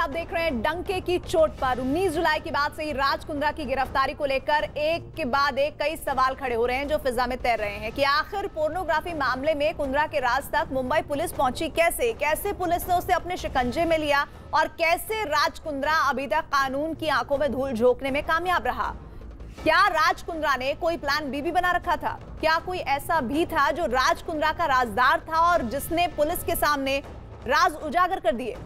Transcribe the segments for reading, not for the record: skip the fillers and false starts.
आप देख रहे हैं डंके की चोट पर। 19 जुलाई के बाद से ही राज कुंद्रा की गिरफ्तारी को लेकर एक के बाद एक कई सवाल खड़े हो रहे हैं जो फिजा में तैर रहे हैं कि आखिर पोर्नोग्राफी मामले में कुंद्रा के राज तक मुंबई पुलिस पहुंची कैसे पुलिस ने उसे अपने शिकंजे में लिया और कैसे राज कुंद्रा अभी तक कानून की आंखों में धूल झोंकने में कामयाब रहा। क्या राज कुंद्रा ने कोई प्लान बी भी बना रखा था? क्या कोई ऐसा भी था जो राज कुंद्रा का राजदार था और जिसने पुलिस के सामने राज उजागर कर दिए?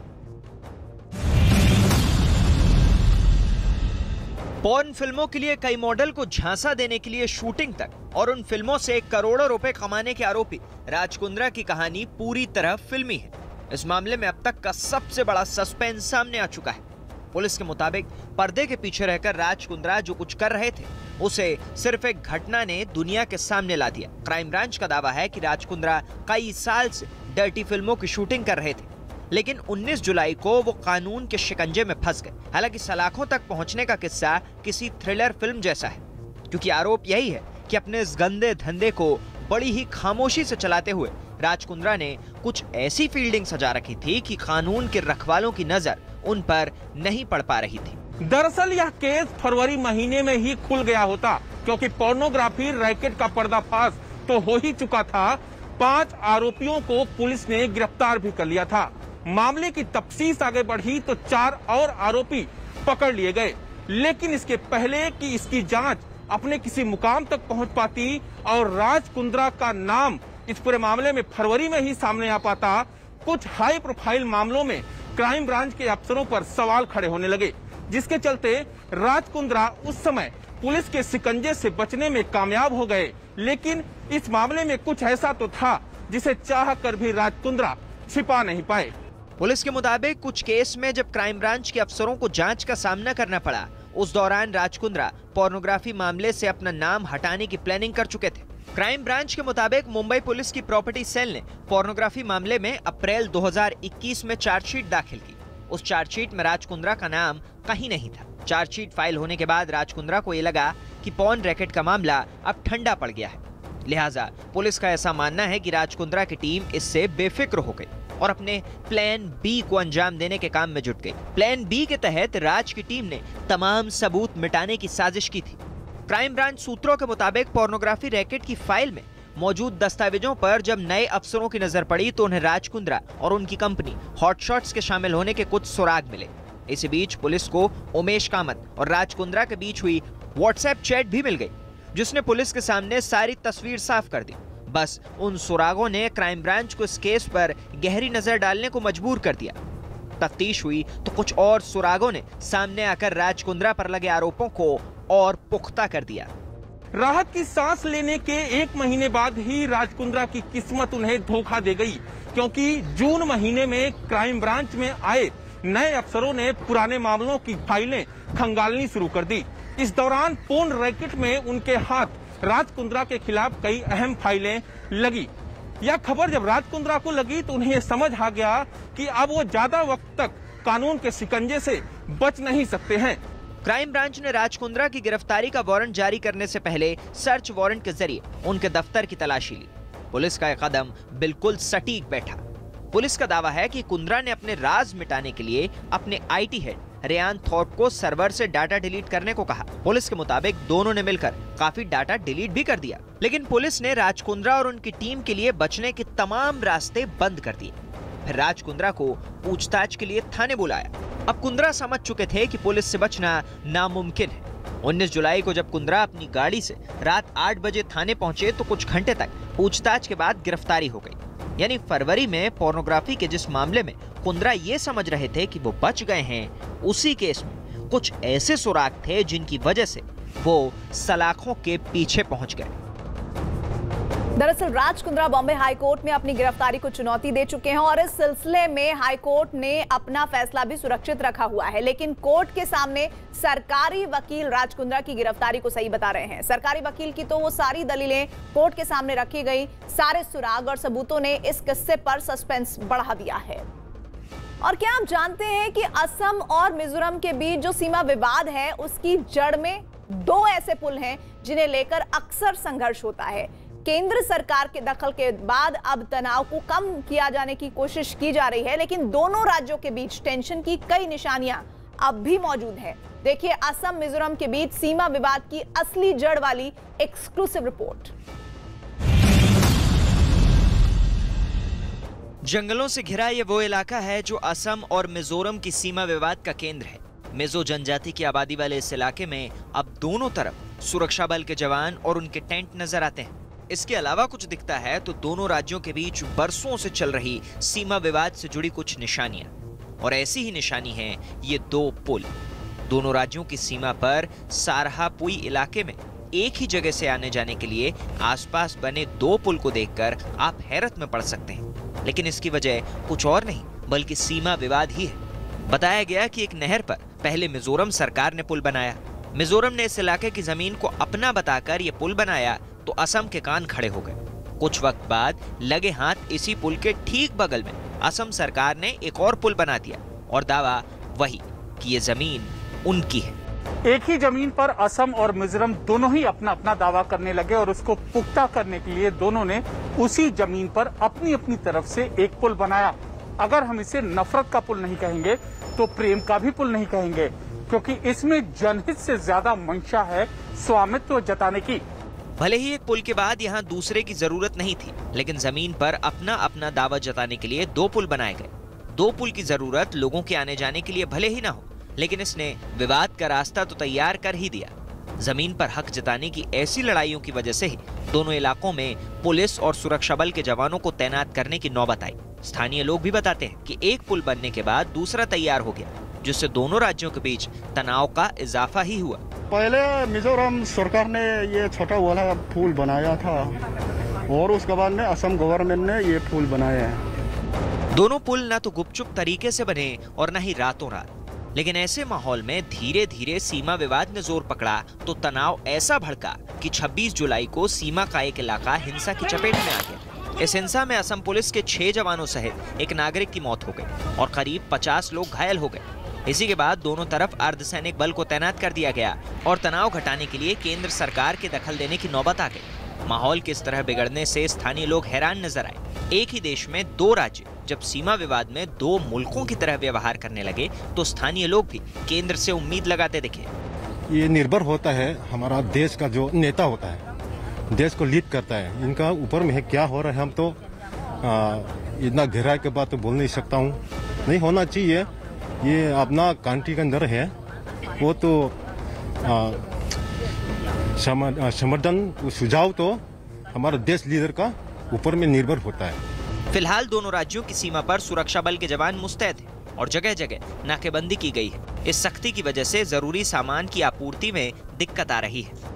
पॉर्न फिल्मों के लिए कई मॉडल को झांसा देने के लिए शूटिंग तक और उन फिल्मों से करोड़ों रुपए कमाने के आरोपी राज कुंद्रा की कहानी पूरी तरह फिल्मी है। इस मामले में अब तक का सबसे बड़ा सस्पेंस सामने आ चुका है। पुलिस के मुताबिक पर्दे के पीछे रहकर राज कुंद्रा जो कुछ कर रहे थे उसे सिर्फ एक घटना ने दुनिया के सामने ला दिया। क्राइम ब्रांच का दावा है कि राज कुंद्रा कई साल से डर्टी फिल्मों की शूटिंग कर रहे थे, लेकिन 19 जुलाई को वो कानून के शिकंजे में फंस गए। हालांकि सलाखों तक पहुंचने का किस्सा किसी थ्रिलर फिल्म जैसा है, क्योंकि आरोप यही है कि अपने इस गंदे धंधे को बड़ी ही खामोशी से चलाते हुए राज कुंद्रा ने कुछ ऐसी फील्डिंग सजा रखी थी कि कानून के रखवालों की नजर उन पर नहीं पड़ पा रही थी। दरअसल यह केस फरवरी महीने में ही खुल गया होता, क्योंकि पोर्नोग्राफी रैकेट का पर्दाफाश तो हो ही चुका था। 5 आरोपियों को पुलिस ने गिरफ्तार भी कर लिया था। मामले की तफ्तीश आगे बढ़ी तो 4 और आरोपी पकड़ लिए गए, लेकिन इसके पहले कि इसकी जांच अपने किसी मुकाम तक पहुंच पाती और राज कुंद्रा का नाम इस पूरे मामले में फरवरी में ही सामने आ पाता, कुछ हाई प्रोफाइल मामलों में क्राइम ब्रांच के अफसरों पर सवाल खड़े होने लगे, जिसके चलते राज कुंद्रा उस समय पुलिस के शिकंजे से बचने में कामयाब हो गए। लेकिन इस मामले में कुछ ऐसा तो था जिसे चाह कर भी राज कुंद्रा छिपा नहीं पाए। पुलिस के मुताबिक कुछ केस में जब क्राइम ब्रांच के अफसरों को जांच का सामना करना पड़ा, उस दौरान राज कुंद्रा पोर्नोग्राफी मामले से अपना नाम हटाने की प्लानिंग कर चुके थे। क्राइम ब्रांच के मुताबिक मुंबई पुलिस की प्रॉपर्टी सेल ने पोर्नोग्राफी मामले में अप्रैल 2021 में चार्जशीट दाखिल की। उस चार्जशीट में राज कुंद्रा का नाम कहीं नहीं था। चार्जशीट फाइल होने के बाद राज कुंद्रा को ये लगा कि पॉर्न रैकेट का मामला अब ठंडा पड़ गया है, लिहाजा पुलिस का ऐसा मानना है कि राज कुंद्रा की टीम इससे बेफिक्र हो गई और अपने प्लान बी को अंजाम देने के काम में जुट गई। प्लान बी के तहत राज की टीम ने तमाम सबूत मिटाने की साजिश की थी। क्राइम ब्रांच सूत्रों के मुताबिक पोर्नोग्राफी रैकेट की फाइल में मौजूद दस्तावेजों पर जब नए अफसरों की नजर पड़ी तो उन्हें राज कुंद्रा और उनकी कंपनी हॉटशॉट्स के शामिल होने के कुछ सुराग मिले। इसी बीच पुलिस को उमेश कामत और राज कुंद्रा के बीच हुई व्हाट्सएप चैट भी मिल गई, जिसने पुलिस के सामने सारी तस्वीर साफ कर दी। बस उन सुरागों ने क्राइम ब्रांच को इस केस पर गहरी नजर डालने को मजबूर कर दिया। तफ्तीश हुई तो कुछ और सुरागों ने सामने आकर राज कुंद्रा पर लगे आरोपों को और पुख्ता कर दिया। राहत की सांस लेने के 1 महीने बाद ही राज कुंद्रा की किस्मत उन्हें धोखा दे गई, क्योंकि जून महीने में क्राइम ब्रांच में आए नए अफसरों ने पुराने मामलों की फाइलें खंगालनी शुरू कर दी। इस दौरान पोर्न रैकेट में उनके हाथ राज कुंद्रा के खिलाफ कई अहम फाइलें लगी। यह खबर जब राज कुंद्रा को लगी तो उन्हें समझ आ गया कि अब वो ज्यादा वक्त तक कानून के शिकंजे से बच नहीं सकते हैं। क्राइम ब्रांच ने राज कुंद्रा की गिरफ्तारी का वारंट जारी करने से पहले सर्च वारंट के जरिए उनके दफ्तर की तलाशी ली। पुलिस का यह कदम बिल्कुल सटीक बैठा। पुलिस का दावा है कि कुंद्रा ने अपने राज मिटाने के लिए अपने आईटी हेड रेयान थॉर्प को सर्वर से डाटा डिलीट करने को कहा। पुलिस के मुताबिक दोनों ने मिलकर काफी डाटा डिलीट भी कर दिया, लेकिन पुलिस ने राज कुंद्रा और उनकी टीम के लिए बचने के तमाम रास्ते बंद कर दिए। फिर राज कुंद्रा को पूछताछ के लिए थाने बुलाया। अब कुंद्रा समझ चुके थे कि पुलिस से बचना नामुमकिन है। 19 जुलाई को जब कुंद्रा अपनी गाड़ी से रात 8 बजे थाने पहुंचे तो कुछ घंटे तक पूछताछ के बाद गिरफ्तारी हो गई। यानी फरवरी में पोर्नोग्राफी के जिस मामले में कुंद्रा ये समझ रहे थे कि वो बच गए हैं, उसी केस में कुछ ऐसे सुराग थे जिनकी वजह से वो सलाखों के पीछे पहुंच गए। दरअसल राज कुंद्रा बॉम्बे हाई कोर्ट में अपनी गिरफ्तारी को चुनौती दे चुके हैं और इस सिलसिले में हाई कोर्ट ने अपना फैसला भी सुरक्षित रखा हुआ है, लेकिन कोर्ट के सामने सरकारी वकील राज कुंद्रा की गिरफ्तारी को सही बता रहे हैं। सरकारी वकील की तो वो सारी दलीलें कोर्ट के सामने रखी गई, सारे सुराग और सबूतों ने इस किस्से पर सस्पेंस बढ़ा दिया है। और क्या आप जानते हैं कि असम और मिजोरम के बीच जो सीमा विवाद है उसकी जड़ में 2 ऐसे पुल हैं जिन्हें लेकर अक्सर संघर्ष होता है। केंद्र सरकार के दखल के बाद अब तनाव को कम किया जाने की कोशिश की जा रही है, लेकिन दोनों राज्यों के बीच टेंशन की कई निशानियां अब भी मौजूद है। देखिए असम मिजोरम के बीच सीमा विवाद की असली जड़ वाली एक्सक्लूसिव रिपोर्ट। जंगलों से घिरा ये वो इलाका है जो असम और मिजोरम की सीमा विवाद का केंद्र है। मिजो जनजाति की आबादी वाले इस इलाके में अब दोनों तरफ सुरक्षा बल के जवान और उनके टेंट नजर आते हैं। इसके अलावा कुछ दिखता है तो दोनों राज्यों के बीच बरसों से चल रही सीमा विवाद से जुड़ी कुछ निशानियां, और ऐसी ही निशानी है ये दो पुल। दोनों राज्यों की सीमा पर सारहापुई इलाके में एक ही जगह से आने जाने के लिए आसपास बने दो पुल को देखकर आप हैरत में पड़ सकते हैं, लेकिन इसकी वजह कुछ और नहीं बल्कि सीमा विवाद ही है। बताया गया कि एक नहर पर पहले मिजोरम सरकार ने पुल बनाया। मिजोरम ने इस इलाके की जमीन को अपना बताकर ये पुल बनाया तो असम के कान खड़े हो गए। कुछ वक्त बाद लगे हाथ इसी पुल के ठीक बगल में असम सरकार ने एक और पुल बना दिया और दावा वही कि ये जमीन उनकी है। एक ही जमीन पर असम और मिजोरम दोनों ही अपना अपना दावा करने लगे और उसको पुख्ता करने के लिए दोनों ने उसी जमीन पर अपनी अपनी तरफ से एक पुल बनाया। अगर हम इसे नफरत का पुल नहीं कहेंगे तो प्रेम का भी पुल नहीं कहेंगे, क्योंकि इसमें जनहित से ज्यादा मंशा है स्वामित्व जताने की। भले ही एक पुल के बाद यहाँ दूसरे की जरूरत नहीं थी, लेकिन जमीन पर अपना अपना दावा जताने के लिए दो पुल बनाए गए। दो पुल की जरूरत लोगों के आने जाने के लिए भले ही ना हो, लेकिन इसने विवाद का रास्ता तो तैयार कर ही दिया। जमीन पर हक जताने की ऐसी लड़ाइयों की वजह से ही दोनों इलाकों में पुलिस और सुरक्षा बल के जवानों को तैनात करने की नौबत आई। स्थानीय लोग भी बताते हैं कि एक पुल बनने के बाद दूसरा तैयार हो गया, जिससे दोनों राज्यों के बीच तनाव का इजाफा ही हुआ। पहले मिजोरम सरकार ने ये छोटा वाला पुल बनाया था और उसके बाद में असम गवर्नमेंट ने ये पुल बनाया है। दोनों पुल न तो गुपचुप तरीके से बने और न ही रातों रात, लेकिन ऐसे माहौल में धीरे धीरे सीमा विवाद ने जोर पकड़ा तो तनाव ऐसा भड़का कि 26 जुलाई को सीमा का एक इलाका हिंसा की चपेट में आ गया। इस हिंसा में असम पुलिस के 6 जवानों सहित एक नागरिक की मौत हो गई और करीब 50 लोग घायल हो गए। इसी के बाद दोनों तरफ अर्धसैनिक बल को तैनात कर दिया गया और तनाव घटाने के लिए केंद्र सरकार के दखल देने की नौबत आ गई। माहौल किस तरह बिगड़ने से स्थानीय लोग हैरान नजर आए। एक ही देश में दो राज्य जब सीमा विवाद में दो मुल्कों की तरह व्यवहार करने लगे तो स्थानीय लोग भी केंद्र से उम्मीद लगाते दिखे। ये निर्भर होता है हमारा देश का जो नेता होता है, देश को लीड करता है, इनका ऊपर में क्या हो रहा है हम तो इतना गहराई के बात तो बोल नहीं सकता हूँ। नहीं होना चाहिए, ये अपना कंट्री के अंदर है, वो तो समर्थन सुझाव तो हमारा देश लीडर का ऊपर में निर्भर होता है। फिलहाल दोनों राज्यों की सीमा पर सुरक्षा बल के जवान मुस्तैद हैं और जगह जगह नाकेबंदी की गई है। इस सख्ती की वजह से जरूरी सामान की आपूर्ति में दिक्कत आ रही है।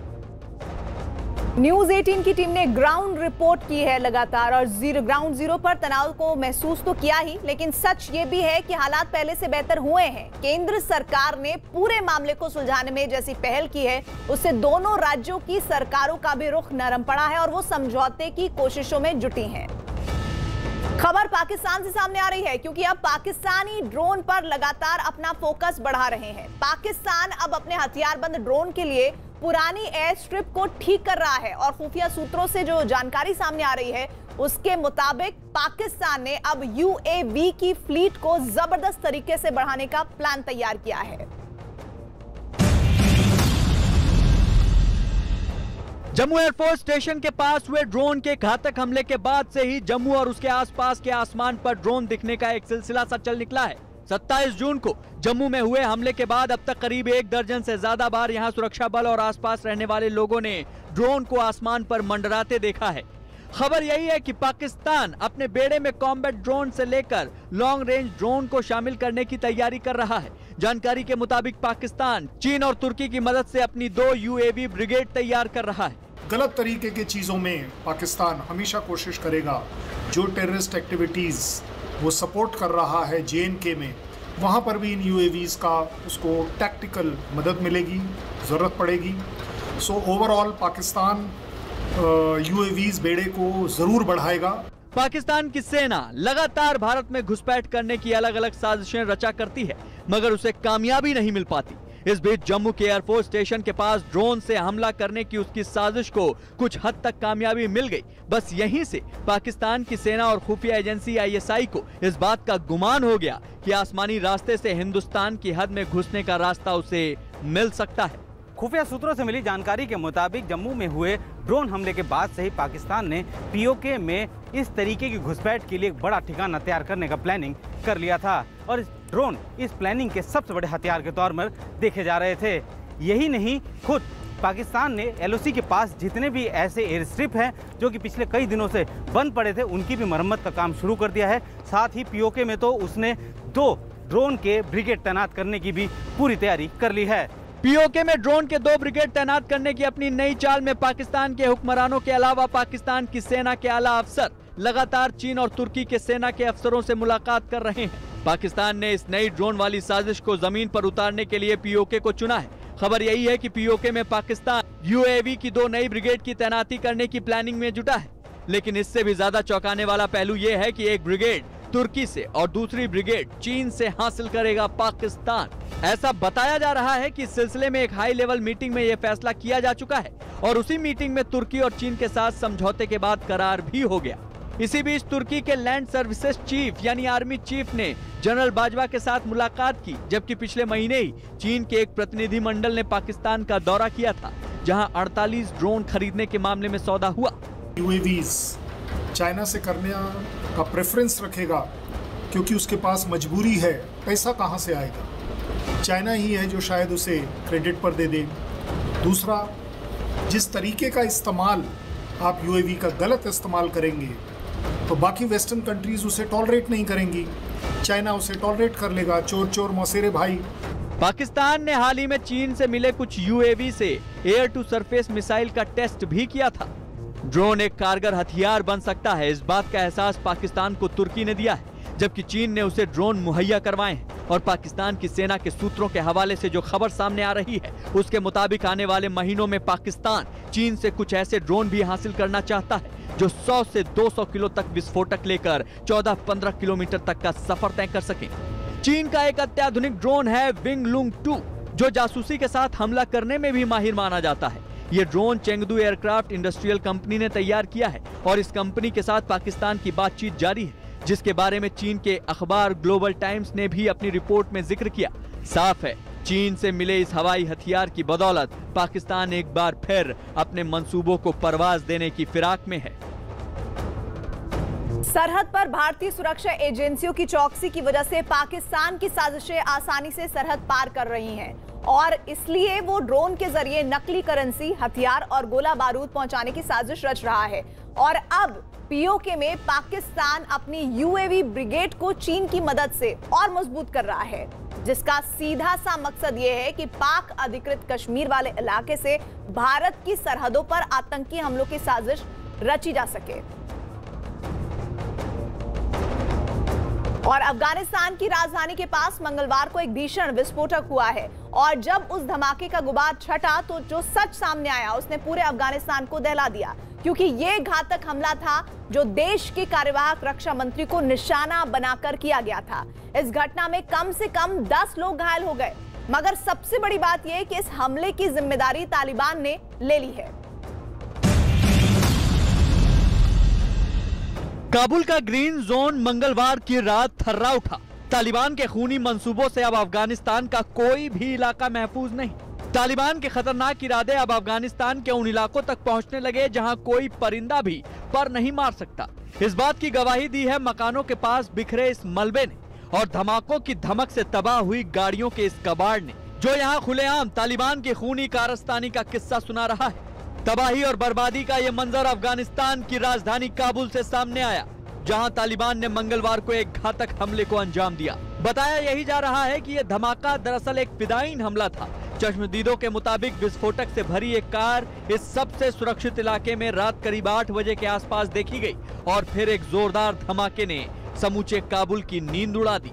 न्यूज 18 की टीम ने ग्राउंड रिपोर्ट की है लगातार और ग्राउंड जीरो पर तनाव को महसूस तो किया ही, लेकिन सच ये भी है कि हालात पहले से बेहतर हुए हैं। केंद्र सरकार ने पूरे मामले को सुलझाने में जैसी पहल की है, उससे दोनों राज्यों की सरकारों का भी रुख नरम पड़ा है और वो समझौते की कोशिशों में जुटी हैं। खबर पाकिस्तान से सामने आ रही है क्योंकि अब पाकिस्तानी ड्रोन पर लगातार अपना फोकस बढ़ा रहे हैं। पाकिस्तान अब अपने हथियारबंद ड्रोन के लिए पुरानी एयर स्ट्रिप को ठीक कर रहा है और खुफिया सूत्रों से जो जानकारी सामने आ रही है उसके मुताबिक पाकिस्तान ने अब यूएवी की फ्लीट को जबरदस्त तरीके से बढ़ाने का प्लान तैयार किया है। जम्मू एयरफोर्स स्टेशन के पास हुए ड्रोन के घातक हमले के बाद से ही जम्मू और उसके आसपास के आसमान पर ड्रोन दिखने का एक सिलसिला सा चल निकला है। 27 जून को जम्मू में हुए हमले के बाद अब तक करीब 1 दर्जन से ज्यादा बार यहां सुरक्षा बल और आसपास रहने वाले लोगों ने ड्रोन को आसमान पर मंडराते देखा है। खबर यही है कि पाकिस्तान अपने बेड़े में कॉम्बैट ड्रोन से लेकर लॉन्ग रेंज ड्रोन को शामिल करने की तैयारी कर रहा है। जानकारी के मुताबिक पाकिस्तान चीन और तुर्की की मदद से अपनी 2 यूएवी ब्रिगेड तैयार कर रहा है। गलत तरीके की चीज़ों में पाकिस्तान हमेशा कोशिश करेगा, जो टेररिस्ट एक्टिविटीज़ वो सपोर्ट कर रहा है जेएनके में, वहाँ पर भी इन यूएवीज़ का उसको टैक्टिकल मदद मिलेगी, ज़रूरत पड़ेगी। सो ओवरऑल पाकिस्तान यूएवीज़ बेड़े को ज़रूर बढ़ाएगा। पाकिस्तान की सेना लगातार भारत में घुसपैठ करने की अलग अलग साजिशें रचा करती है, मगर उसे कामयाबी नहीं मिल पाती। इस बीच जम्मू के एयरफोर्स स्टेशन के पास ड्रोन से हमला करने की उसकी साजिश को कुछ हद तक कामयाबी मिल गई। बस यहीं से पाकिस्तान की सेना और खुफिया एजेंसी ISI को इस बात का गुमान हो गया कि आसमानी रास्ते से हिंदुस्तान की हद में घुसने का रास्ता उसे मिल सकता है। खुफिया सूत्रों से मिली जानकारी के मुताबिक जम्मू में हुए ड्रोन हमले के बाद से ही पाकिस्तान ने POK में इस तरीके की घुसपैठ के लिए एक बड़ा ठिकाना तैयार करने का प्लानिंग कर लिया था और ड्रोन इस प्लानिंग के सबसे बड़े हथियार के तौर पर देखे जा रहे थे। यही नहीं, खुद पाकिस्तान ने LOC के पास जितने भी ऐसे एयर स्ट्रिप हैं जो कि पिछले कई दिनों से बंद पड़े थे, उनकी भी मरम्मत का काम शुरू कर दिया है। साथ ही POK में तो उसने 2 ड्रोन के ब्रिगेड तैनात करने की भी पूरी तैयारी कर ली है। POK में ड्रोन के 2 ब्रिगेड तैनात करने की अपनी नई चाल में पाकिस्तान के हुक्मरानों के अलावा पाकिस्तान की सेना के आला अफसर लगातार चीन और तुर्की के सेना के अफसरों से मुलाकात कर रहे हैं। पाकिस्तान ने इस नई ड्रोन वाली साजिश को जमीन पर उतारने के लिए POK को चुना है। खबर यही है कि POK में पाकिस्तान UAV की 2 नई ब्रिगेड की तैनाती करने की प्लानिंग में जुटा है। लेकिन इससे भी ज्यादा चौंकाने वाला पहलू ये है कि एक ब्रिगेड तुर्की से और दूसरी ब्रिगेड चीन से हासिल करेगा पाकिस्तान। ऐसा बताया जा रहा है कि इस सिलसिले में एक हाई लेवल मीटिंग में यह फैसला किया जा चुका है और उसी मीटिंग में तुर्की और चीन के साथ समझौते के बाद करार भी हो गया। इसी बीच तुर्की के लैंड सर्विसेज चीफ यानी आर्मी चीफ ने जनरल बाजवा के साथ मुलाकात की, जबकि पिछले महीने ही चीन के एक प्रतिनिधि मंडल ने पाकिस्तान का दौरा किया था, जहां 48 ड्रोन खरीदने के मामले में सौदा हुआ। UAVs चाइना से करने का प्रेफरेंस रखेगा क्योंकि उसके पास मजबूरी है, पैसा कहाँ से आएगा? चाइना ही है जो शायद उसे क्रेडिट पर दे दे। दूसरा, जिस तरीके का इस्तेमाल आप UAV का गलत इस्तेमाल करेंगे तो बाकी वेस्टर्न कंट्रीज उसे टॉलरेट नहीं करेंगी, चाइना उसे टॉलरेट कर लेगा। चोर चोर मौसेरे भाई। पाकिस्तान ने हाल ही में चीन से मिले कुछ UAV से एयर टू सरफेस मिसाइल का टेस्ट भी किया था। ड्रोन एक कारगर हथियार बन सकता है, इस बात का एहसास पाकिस्तान को तुर्की ने दिया है, जबकि चीन ने उसे ड्रोन मुहैया करवाए हैं। और पाकिस्तान की सेना के सूत्रों के हवाले से जो खबर सामने आ रही है, उसके मुताबिक आने वाले महीनों में पाकिस्तान चीन से कुछ ऐसे ड्रोन भी हासिल करना चाहता है जो 100 से 200 किलो तक विस्फोटक लेकर 14-15 किलोमीटर तक का सफर तय कर सके। चीन का एक अत्याधुनिक ड्रोन है विंग लुंग 2, जो जासूसी के साथ हमला करने में भी माहिर माना जाता है। ये drone Chengdu aircraft industrial company ने तैयार किया है और इस कंपनी के साथ पाकिस्तान की बातचीत जारी है, जिसके बारे में चीन के अखबार ग्लोबल टाइम्स ने भी अपनी रिपोर्ट में जिक्र किया। साफ है, चीन से मिले इस हवाई हथियार की बदौलत पाकिस्तान एक बार फिर अपने मंसूबों को परवाज देने की फिराक में है। सरहद पर भारतीय सुरक्षा एजेंसियों की चौकसी की वजह से पाकिस्तान की साजिशें आसानी से सरहद पार कर रही हैं और इसलिए वो ड्रोन के जरिए नकली करेंसी, हथियार और गोला बारूद पहुंचाने की साजिश रच रहा है। और अब POK में पाकिस्तान अपनी UAV ब्रिगेड को चीन की मदद से और मजबूत कर रहा है, जिसका सीधा सा मकसद ये है कि पाक अधिकृत कश्मीर वाले इलाके से भारत की सरहदों पर आतंकी हमलों की साजिश रची जा सके। और अफगानिस्तान की राजधानी के पास मंगलवार को एक भीषण विस्फोटक हुआ है और जब उस धमाके का गुबार छटा तो जो सच सामने आया उसने पूरे अफगानिस्तान को दहला दिया, क्योंकि ये घातक हमला था जो देश के कार्यवाहक रक्षा मंत्री को निशाना बनाकर किया गया था। इस घटना में कम से कम 10 लोग घायल हो गए, मगर सबसे बड़ी बात यह कि इस हमले की जिम्मेदारी तालिबान ने ले ली है। काबुल का ग्रीन जोन मंगलवार की रात थर्रा उठा। तालिबान के खूनी मंसूबों से अब अफगानिस्तान का कोई भी इलाका महफूज नहीं। तालिबान के खतरनाक इरादे अब अफगानिस्तान के उन इलाकों तक पहुंचने लगे जहां कोई परिंदा भी पर नहीं मार सकता। इस बात की गवाही दी है मकानों के पास बिखरे इस मलबे ने और धमाकों की धमक से तबाह हुई गाड़ियों के इस कबाड़ ने, जो यहाँ खुलेआम तालिबान की खूनी कारस्तानी का किस्सा सुना रहा है। तबाही और बर्बादी का ये मंजर अफगानिस्तान की राजधानी काबुल से सामने आया, जहां तालिबान ने मंगलवार को एक घातक हमले को अंजाम दिया। बताया यही जा रहा है कि यह धमाका दरअसल एक फिदायीन हमला था। चश्मदीदों के मुताबिक विस्फोटक से भरी एक कार इस सबसे सुरक्षित इलाके में रात करीब 8 बजे के आसपास देखी गई और फिर एक जोरदार धमाके ने समूचे काबुल की नींद उड़ा दी।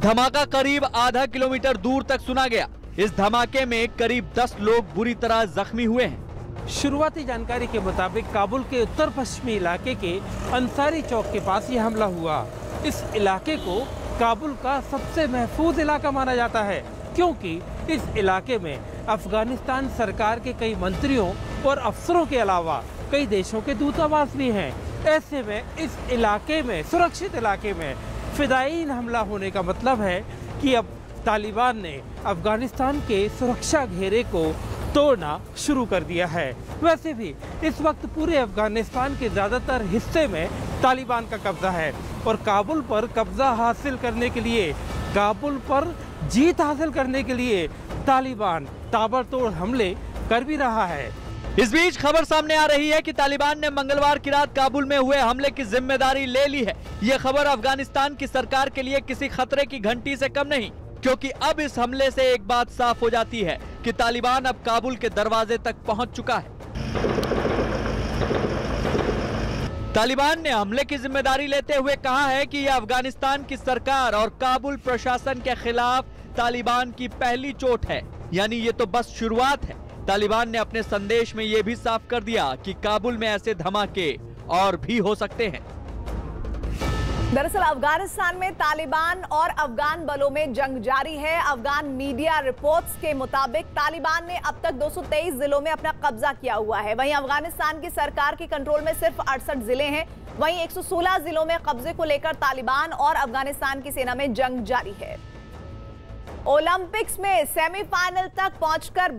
धमाका करीब आधा किलोमीटर दूर तक सुना गया। इस धमाके में करीब 10 लोग बुरी तरह जख्मी हुए हैं। शुरुआती जानकारी के मुताबिक काबुल के उत्तर पश्चिमी इलाके के अंसारी चौक के पास ये हमला हुआ। इस इलाके को काबुल का सबसे महफूज इलाका माना जाता है, क्योंकि इस इलाके में अफगानिस्तान सरकार के कई मंत्रियों और अफसरों के अलावा कई देशों के दूतावास भी हैं। ऐसे में इस इलाके में, सुरक्षित इलाके में फिदायीन हमला होने का मतलब है कि अब तालिबान ने अफगानिस्तान के सुरक्षा घेरे को तोड़ना शुरू कर दिया है। वैसे भी इस वक्त पूरे अफगानिस्तान के ज़्यादातर हिस्से में तालिबान का कब्जा है और काबुल पर कब्जा हासिल करने के लिए, काबुल पर जीत हासिल करने के लिए तालिबान ताबड़तोड़ हमले कर भी रहा है। इस बीच खबर सामने आ रही है कि तालिबान ने मंगलवार की रात काबुल में हुए हमले की जिम्मेदारी ले ली है। ये खबर अफगानिस्तान की सरकार के लिए किसी खतरे की घंटी से कम नहीं, क्योंकि अब इस हमले से एक बात साफ हो जाती है कि तालिबान अब काबुल के दरवाजे तक पहुंच चुका है। तालिबान ने हमले की जिम्मेदारी लेते हुए कहा है कि यह अफगानिस्तान की सरकार और काबुल प्रशासन के खिलाफ तालिबान की पहली चोट है, यानी ये तो बस शुरुआत है। तालिबान ने अपने संदेश में यह भी साफ कर दिया कि काबुल में ऐसे धमाके और भी हो सकते हैं। दरअसल अफगानिस्तान में तालिबान और अफगान बलों में जंग जारी है। अफगान मीडिया रिपोर्ट्स के मुताबिक तालिबान ने अब तक 223 जिलों में अपना कब्जा किया हुआ है। वहीं अफगानिस्तान की सरकार के कंट्रोल में सिर्फ 68 जिले हैं। वहीं 116 जिलों में कब्जे को लेकर तालिबान और अफगानिस्तान की सेना में जंग जारी है। ओलंपिक्स में सेमीफाइनल तक पहुंचकर